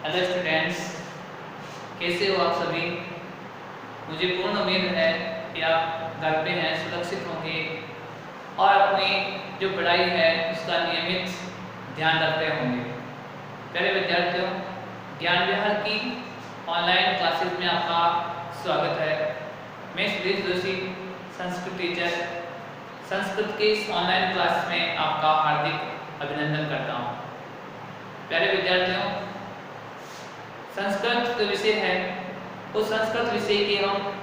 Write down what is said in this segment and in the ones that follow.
Hello students, कैसे हो आप सभी। मुझे पूर्ण उम्मीद है कि आप घर पे हैं, सुरक्षित होंगे और अपनी जो पढ़ाई है उसका नियमित ध्यान रखते होंगे। प्यारे विद्यार्थियों, ज्ञान विहार की ऑनलाइन क्लासेस में आपका स्वागत है। मैं सुरेश जोशी, संस्कृत टीचर, संस्कृत के इस ऑनलाइन क्लास में आपका हार्दिक अभिनंदन करता हूँ। प्यारे विद्यार्थियों, संस्कृत जो विषय है उस संस्कृत विषय के हम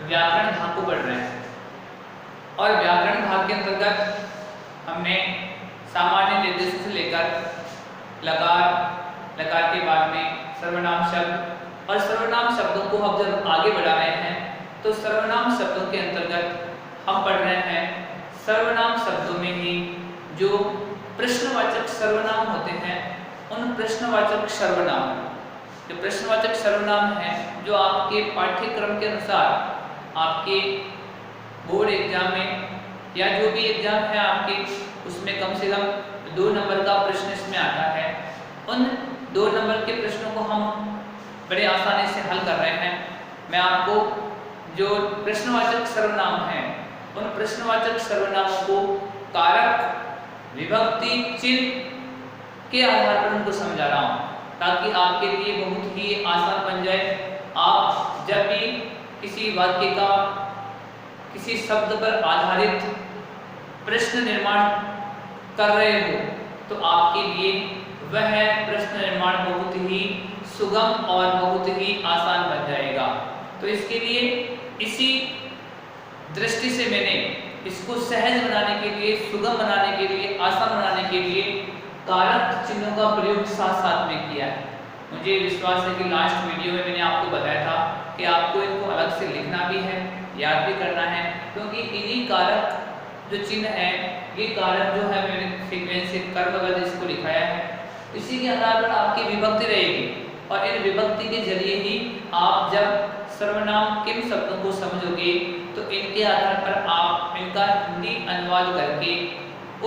व्याकरण भाग को पढ़ रहे हैं और व्याकरण भाग के अंतर्गत हमने सामान्य निर्देशों से लेकर लकार, लकार के बाद में सर्वनाम शब्द और सर्वनाम शब्दों को हम जब आगे बढ़ा रहे हैं तो सर्वनाम शब्दों के अंतर्गत हम पढ़ रहे हैं सर्वनाम शब्दों में ही जो प्रश्नवाचक सर्वनाम होते हैं उन प्रश्नवाचक सर्वनाम, जो प्रश्नवाचक सर्वनाम है जो आपके पाठ्यक्रम के अनुसार आपके बोर्ड एग्जाम में या जो भी एग्जाम है आपके उसमें कम से कम 2 नंबर का प्रश्न इसमें आता है। उन 2 नंबर के प्रश्नों को हम बड़े आसानी से हल कर रहे हैं। मैं आपको जो प्रश्नवाचक सर्वनाम है उन प्रश्नवाचक सर्वनामों को कारक, विभक्ति, चिन्ह के आधार पर उनको समझा रहा हूँ ताकि आपके लिए बहुत ही आसान बन जाए। आप जब भी किसी वाक्य का किसी शब्द पर आधारित प्रश्न निर्माण कर रहे हो तो आपके लिए वह प्रश्न निर्माण बहुत ही सुगम और बहुत ही आसान बन जाएगा। तो इसके लिए इसी दृष्टि से मैंने इसको सहज बनाने के लिए, सुगम बनाने के लिए, आसान बनाने के लिए कारक चिन्हों का प्रयोग साथ साथ में किया है। मुझे विश्वास है कि लास्ट वीडियो में मैंने आपको बताया था कि आपको इनको अलग से लिखना भी है, याद भी करना है, क्योंकि इन्हीं कारक जो चिन्ह है, ये कारक जो है मैंने सीक्वेंस से कर्म वगैरह इसको लिखाया है, इसी के आधार पर आपकी विभक्ति रहेगी और इन विभक्ति के जरिए ही आप जब सर्वनाम किन शब्दों को समझोगे तो इनके आधार पर आप इनका हिंदी अनुवाद करके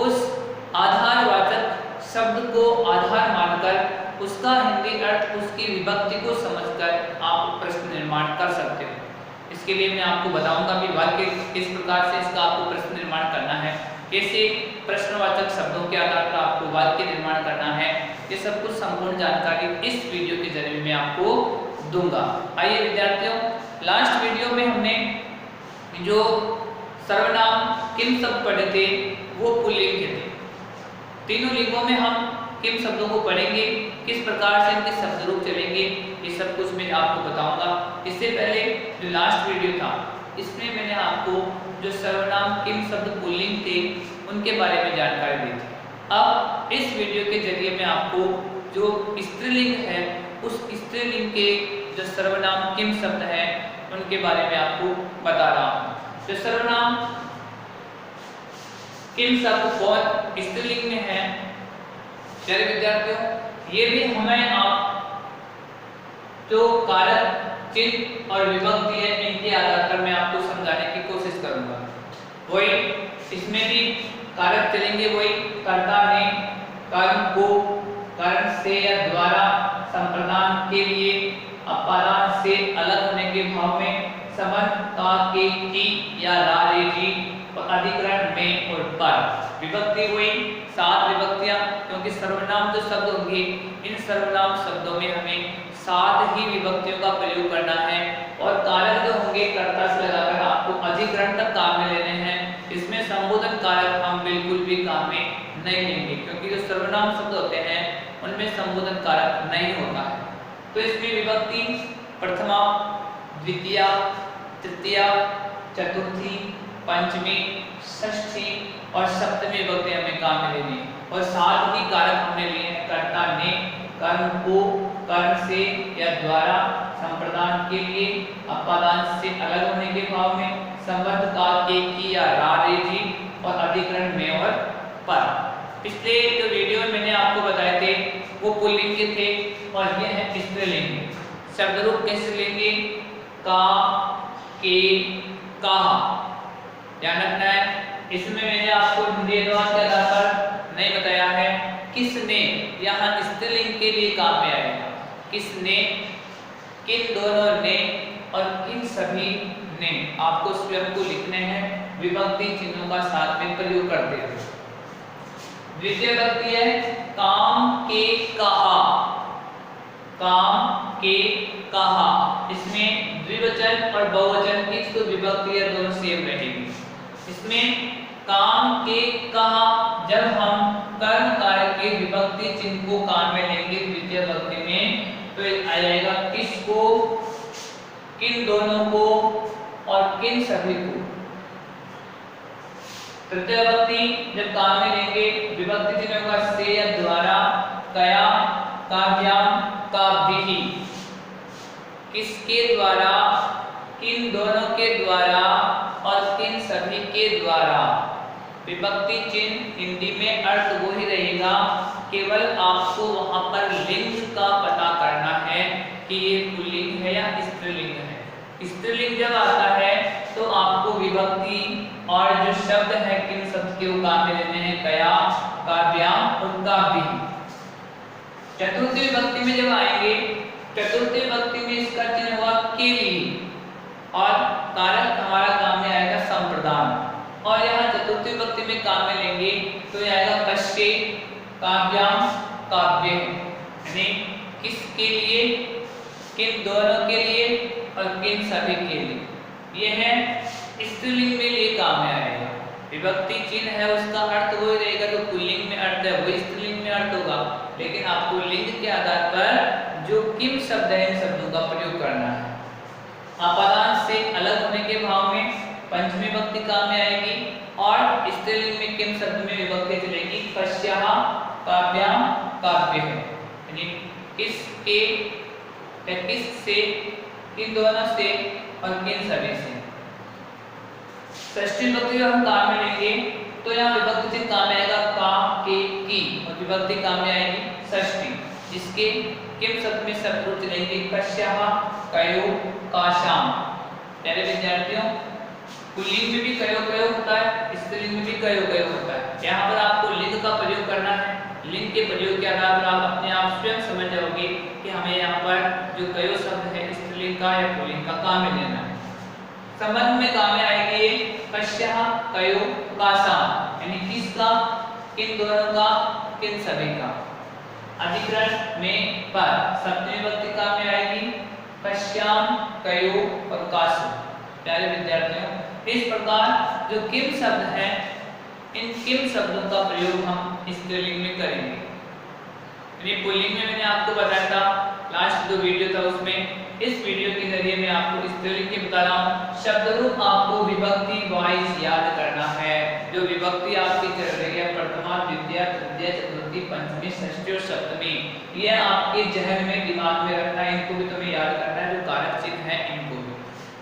उस आधारवाचक शब्द को आधार मानकर उसका हिंदी अर्थ, उसकी विभक्ति को समझकर आप प्रश्न निर्माण कर सकते हो। इसके लिए मैं आपको बताऊंगा कि वाक्य किस प्रकार से इसका आपको प्रश्न निर्माण करना है, कैसे प्रश्नवाचक शब्दों के आधार पर आपको वाक्य निर्माण करना है। ये सब कुछ संपूर्ण जानकारी इस वीडियो के जरिए मैं आपको दूंगा। आइए विद्यार्थियों, लास्ट वीडियो में हमने जो सर्वनाम किन शब्द पढ़े थे वो पुल्लिंग के थे। तीनों लिंगों में हम किन शब्दों को पढ़ेंगे, किस प्रकार से इनके शब्द रूप चलेंगे, ये सब कुछ मैं आपको बताऊंगा। इससे पहले जो लास्ट वीडियो था इसमें मैंने आपको जो सर्वनाम किन शब्द पुल्लिंग थे उनके बारे में जानकारी दी थी। अब इस वीडियो के जरिए मैं आपको जो स्त्रीलिंग है उस स्त्रीलिंग के जो सर्वनाम किन शब्द हैं उनके बारे में आपको बता रहा हूँ। जो सर्वनाम किन शब्द कौन स्त्रीलिंग में है, प्यारे विद्यार्थियों, ये भी हमें आप जो कारक, चिन्ह और विभक्ति है इनके आधार पर मैं आपको समझाने की कोशिश करूंगा। वही इसमें भी कारक चलेंगे, वही कर्ता ने कर्म को कर्म से या द्वारा संप्रदान के लिए अपादान से अलग होने के भाव में समर्थ का के की या रे जी और अधिकरण में और पर। विभक्ति हुई 7 विभक्तियां, क्योंकि सर्वनाम जो शब्द होंगे इन सर्वनाम शब्दों में हमें 7 ही विभक्तियों का प्रयोग करना है और कारक जो होंगे कर्ता से लगाकर आपको अधिकरण तक काम में लेने हैं। इसमें संबोधन कारक हम बिल्कुल भी काम में नहीं लेंगे, क्योंकि जो सर्वनाम शब्द होते हैं उनमें संबोधन कारक नहीं होता है। तो इसमें विभक्ति प्रथमा, द्वितीया, तृतीया, चतुर्थी, पंचमी, षष्ठी और सप्तमी विभक्ति हमें काम में लेनी है और 7 ही कारक हमने लिए हैं। कर्ता ने कर्म को कर्म से या द्वारा संप्रदान के लिए अपादान से अलग होने के भाव में संबंध का के की या रे जी और अधिकरण में और पर। पिछले जो वीडियो में मैंने आपको बताए थे वो पुल्लिंग के थे और ये है स्त्रीलिंग। शब्द रूप कैसे लेंगे, का, के, कहा, ध्यान रखना है। इसमें मैंने आपको हिंदी अनुवाद के आधार पर नहीं बताया है किसने, यहाँ स्त्रीलिंग के लिए काम में आएगा। किसने, किन दोनों ने और किन सभी ने, आपको स्वयं को लिखने हैं विभक्ति चिन्हों का साथ में प्रयोग करते हुए। द्वितीय विभक्ति है काम के कहा। काम के कहा, इसमें द्विवचन और बहुवचन की तो विभक्ति है दोनों सेम रहेगी। इसमें काम के कहा, जब हम कर्म कार्य के विभक्ति चिन्ह को काम में लेंगे द्वितीय विभक्ति में, तो आ जाएगा किसको, किन दोनों को और किन सभी को। तृतीय विभक्ति जब काम में लेंगे विभक्ति चिन्ह का से या द्वारा, कया, काव्याम, काव्यहि, किसके द्वारा, किन दोनों के द्वारा और किन सभी के द्वारा। विभक्ति चिन्ह हिंदी में अर्थ वो ही रहेगा, केवल आपको वहां पर लिंग का पता करना है कि ये पुल्लिंग है या स्त्रीलिंग है। स्त्रीलिंग जब आता है तो आपको विभक्ति और जो शब्द है किन शब्द के वो काम में लेने हैं, कया, काव्याम और काव्यहि। चतुर्थी विभक्ति में जब आएंगे, चतुर्थी विभक्ति में इसका चिन्ह हुआ के लिए और कारक हमारा काम में आएगा संप्रदान। और यहाँ चतुर्थी विभक्ति में काम में लेंगे तो यह आएगा कश्य, काव्याम, काव्य, यानी किसके लिए, किन दोनों के लिए और किन सभी के लिए। यह है स्त्रीलिंग में लिए काम में आएगा। विभक्ति चिन्ह है उसका अर्थ वही रहेगा, तो पुल्लिंग में अर्थ है वही स्त्रीलिंग में अर्थ होगा, लेकिन आपको लिंग के आधार पर जो किम शब्द है इन शब्दों का प्रयोग करना है। आपादान से अलग होने के भाव में पंचमी विभक्ति काम में आएगी और स्त्रीलिंग में किम शब्द में विभक्ति चलेगी कस्याः, काव्याम, काव्यः, यानी किसके, किससे, किन दोनों से और किन सभी से। षष्ठी विभक्ति जब हम काम में लेंगे तो यहाँ विभक्ति चिन्ह काम में आएगा का, के, की, और विभक्ति काम में आएगी षष्ठी, जिसके किम शब्द में शब्द रूप चलेंगे कस्याः, कयो, काशाम। प्यारे विद्यार्थियों, पुल्लिंग में भी कयो कयो होता है, स्त्रीलिंग में भी कयो कयो होता है। यहाँ पर आपको लिंग का प्रयोग करना है। लिंग के प्रयोग के आधार पर आप अपने आप स्वयं समझ जाओगे कि हमें यहाँ पर जो कयो शब्द है स्त्रीलिंग का या पुल्लिंग का काम में लेना है। संबंध में काम में आएगी कस्याः, कयो, काशाम, यानी किसका, किन दोनों का, किन सभी का। अधिकरण में पर सप्तमी विभक्ति काम में आएगी कस्याम, कयो और काशु। प्यारे विद्यार्थियों, इस प्रकार जो किम शब्द है इन किम शब्दों का प्रयोग हम स्त्रीलिंग में करेंगे। यानी पुल्लिंग में मैंने आपको बताया था, लास्ट जो वीडियो था उसमें, इस वीडियो के जरिए मैं आपको स्त्रीलिंग के बता रहा हूँ। शब्द रूप आपको विभक्ति वाइज याद करना है। जो विभक्ति आपकी चल रही है प्रथमा, द्वितीय, तृतीय, चतुर्थी, पंचमी, षष्ठी और सप्तमी, यह आपके जहन में दिमाग में रखना है। इनको भी तुम्हें याद करना है, जो कारक चिन्ह है इनको भी।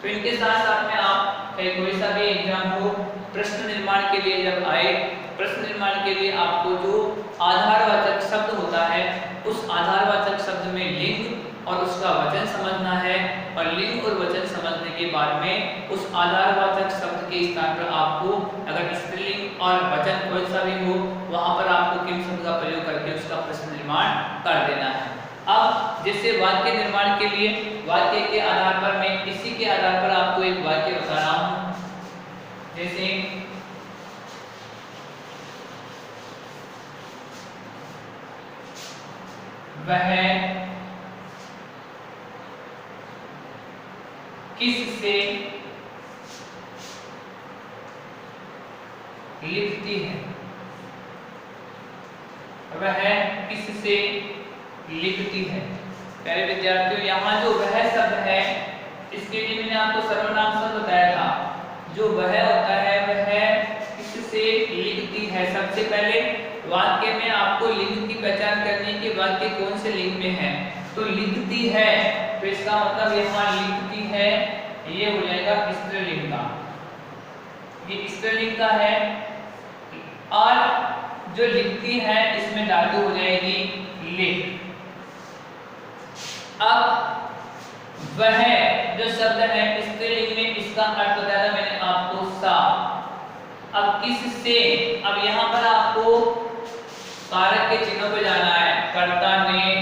तो इनके साथ साथ में आप कोई सा भी एग्जाम हो, प्रश्न निर्माण के लिए जब आए, प्रश्न निर्माण के लिए आपको जो आधारवाचक शब्द होता है उस आधारवाचक शब्द में लिंग और उसका वचन समझना है, और लिंग और वचन समझने के बाद में उस आधारवाचक शब्द के स्थान पर आपको अगर स्त्रीलिंग और वचन कोई सा भी हो वहां पर आपको किम शब्द का प्रयोग करके उसका प्रश्न निर्माण कर देना है। अब जैसे वाक्य निर्माण के लिए वाक्य के आधार पर मैं इसी के आधार पर आपको एक वाक्य बता रहा हूं। जैसे वह किससे लिखती है, वह किससे लिखती है। प्यारे विद्यार्थियों, यहाँ जो वह शब्द है इसके लिए मैंने आपको सर्वनाम शब्द बताया था। जो वह होता है वह किससे लिखती है। सबसे पहले वाक्य में आपको लिंग की पहचान करनी है कि वाक्य कौन से लिंग में है। तो लिखती है, तो इसका मतलब यहाँ लिखती है ये हो जाएगा स्त्रीलिंग का, ये स्त्रीलिंग का है। और जो लिखती है इसमें धातु हो जाएगी लिख। अब वह जो शब्द है स्त्रीलिंग में, इसका अर्थ बताया था मैंने आपको सा। अब किससे, अब यहाँ पर आपको कारक के चिन्हों पे जाना है। कर्ता ने,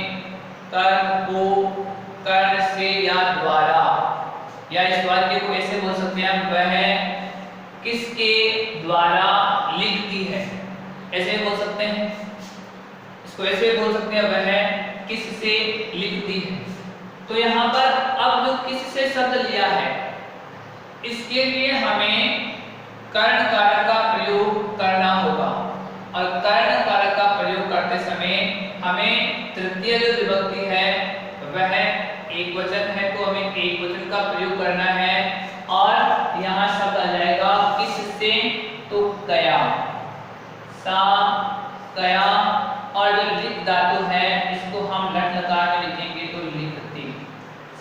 कर्म को, कर्ण से या द्वारा, या इस वाक्य को ऐसे बोल सकते हैं हम, वह किसके द्वारा लिखती है, ऐसे बोल सकते हैं। इसको ऐसे बोल सकते हैं, वह किससे लिखती है। तो यहाँ पर अब जो किससे शब्द लिया है, इसके लिए हमें कर्ण कारक का प्रयोग करना होगा, और कर्ण कारक का प्रयोग करते समय हमें तृतीय जो विभक्ति है वह एक वचन है, तो हमें एक वचन का प्रयोग करना है। और यहाँ शब्द आ जाएगा किससे, तो कया, सा कया, और जो लिख धातु है इसको हम लट लकार में लिखेंगे तो लिखती,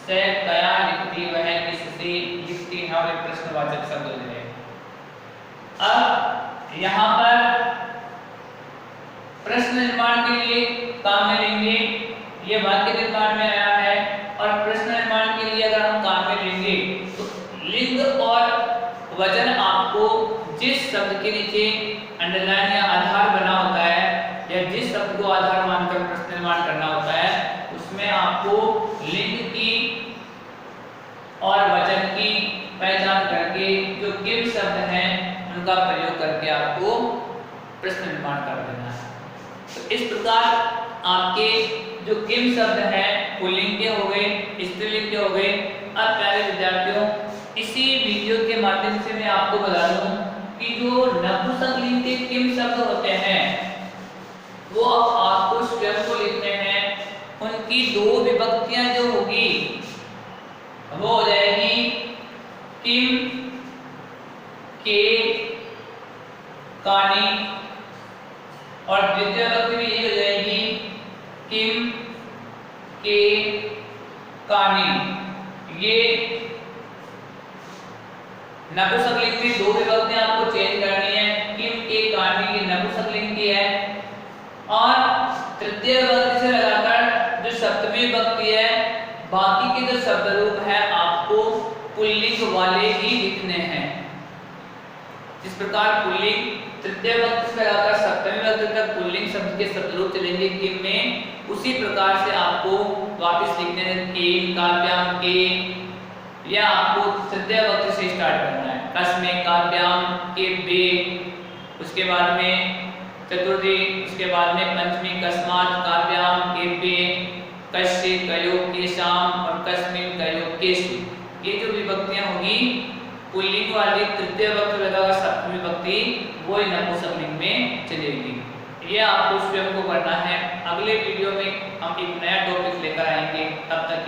से कया लिखती, वह किससे लिखती है, और एक प्रश्नवाचक शब्द हो जाएगा। अब यहाँ पर प्रश्न निर्माण के लिए काम में लेंगे, ये वाक्य निर्माण में आया है, और प्रश्न निर्माण के लिए अगर हम काम में लेंगे तो लिंग और वचन आपको जिस शब्द के नीचे अंडरलाइन या आधार बना होता है, या जिस शब्द को आधार मानकर प्रश्न निर्माण करना होता है, उसमें आपको लिंग की और वचन की पहचान करके जो किम शब्द हैं उनका प्रयोग करके आपको प्रश्न निर्माण कर देना है। तो इस प्रकार आपके जो किम शब्द हैं पुल्लिंग के हो गए, स्त्रीलिंग के हो गए। अब प्यारे विद्यार्थियों, इसी वीडियो के माध्यम से मैं आपको बता दूं कि जो नपुंसकलिंग के किम शब्द होते हैं वो आपको स्वयं को लिखने हैं। उनकी दो विभक्तियां जो होगी वो हो जाएगी किम, के, कानी, और द्वितीय विभक्ति भी यही हो जाएगी किम, के, कानी। ये नपुंसकलिंग में दो विभक्तियां आपको चेंज करनी है, किम, के, कानी, ये नपुंसकलिंग की है, और तृतीय विभक्ति से लगाकर जो सप्तमी विभक्ति है, बाकी के जो शब्द रूप है आपको पुल्लिंग वाले ही लिखने हैं। इस प्रकार पुल्लिंग तृतीय विभक्ति से लगाकर सप्तमी विभक्ति तक पुल्लिंग शब्द के शब्द रूप चलेंगे किम में, उसी प्रकार से आपको वापस लिखने हैं केम, काव्याम, के, या आपको तृतीय विभक्ति से स्टार्ट करना है। कस्मे, काव्याम, के, बे, उसके बाद में चतुर्थी, उसके बाद में पंचमी, कस्मात, काव्याम, के, बे, कश्य, कयो, केशाम, और कस्मिन, कयो, केशु। ये जो विभक्तियां होगी पुल्लिंग वाली तृतीय विभक्ति लगाकर सप्तमी विभक्ति वो नपुंसकलिंग में चलेगी। ये आपको स्वयं को करना है। अगले वीडियो में हम एक नया टॉपिक लेकर आएंगे, तब तक